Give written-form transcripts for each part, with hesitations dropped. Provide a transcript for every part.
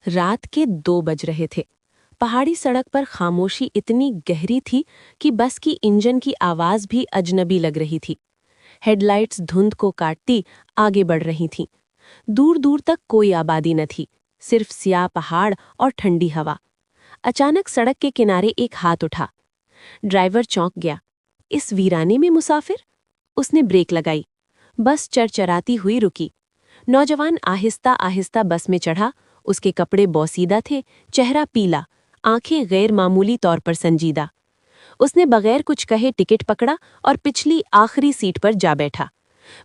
रात के 2 बज रहे थे। पहाड़ी सड़क पर खामोशी इतनी गहरी थी कि बस की इंजन की आवाज भी अजनबी लग रही थी। हेडलाइट्स धुंध को काटती आगे बढ़ रही थीं। दूर दूर तक कोई आबादी न थी, सिर्फ स्याह पहाड़ और ठंडी हवा। अचानक सड़क के किनारे एक हाथ उठा। ड्राइवर चौंक गया। इस वीराने में मुसाफिर? उसने ब्रेक लगाई। बस चरचराती हुई रुकी। नौजवान आहिस्ता आहिस्ता बस में चढ़ा। उसके कपड़े बोसीदा थे, चेहरा पीला, आंखें गैर मामूली तौर पर संजीदा। उसने बगैर कुछ कहे टिकट पकड़ा और पिछली आखिरी सीट पर जा बैठा।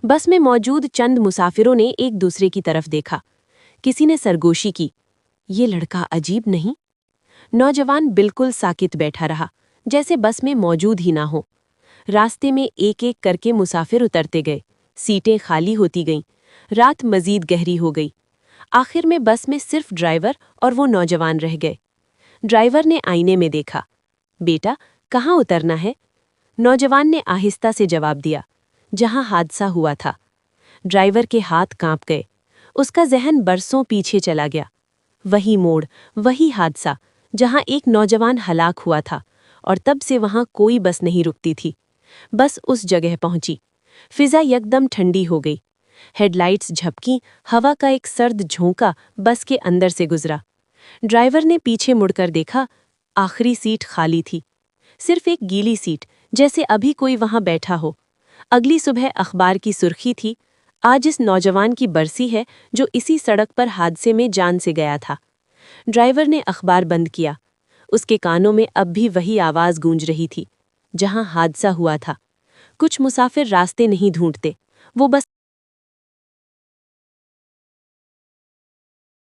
बस में मौजूद चंद मुसाफिरों ने एक दूसरे की तरफ देखा। किसी ने सरगोशी की, ये लड़का अजीब नहीं? नौजवान बिल्कुल साकित बैठा रहा, जैसे बस में मौजूद ही ना हो। रास्ते में एक एक करके मुसाफिर उतरते गए, सीटें खाली होती गईं। रात मजीद गहरी हो गई। आखिर में बस में सिर्फ ड्राइवर और वो नौजवान रह गए। ड्राइवर ने आईने में देखा। बेटा, कहाँ उतरना है? नौजवान ने आहिस्ता से जवाब दिया, जहाँ हादसा हुआ था। ड्राइवर के हाथ कांप गए। उसका जहन बरसों पीछे चला गया। वही मोड़, वही हादसा, जहाँ एक नौजवान हलाक हुआ था, और तब से वहाँ कोई बस नहीं रुकती थी। बस उस जगह पहुंची। फिजा यकदम ठंडी हो गई। हेडलाइट्स झपकी, हवा का एक सर्द झोंका बस के अंदर से गुजरा। ड्राइवर ने पीछे मुड़कर देखा। आखिरी सीट खाली थी, सिर्फ एक गीली सीट, जैसे अभी कोई वहां बैठा हो। अगली सुबह अखबार की सुर्खी थी, आज इस नौजवान की बरसी है जो इसी सड़क पर हादसे में जान से गया था। ड्राइवर ने अखबार बंद किया। उसके कानों में अब भी वही आवाज गूंज रही थी, जहां हादसा हुआ था। कुछ मुसाफिर रास्ते नहीं ढूंढते, वो बस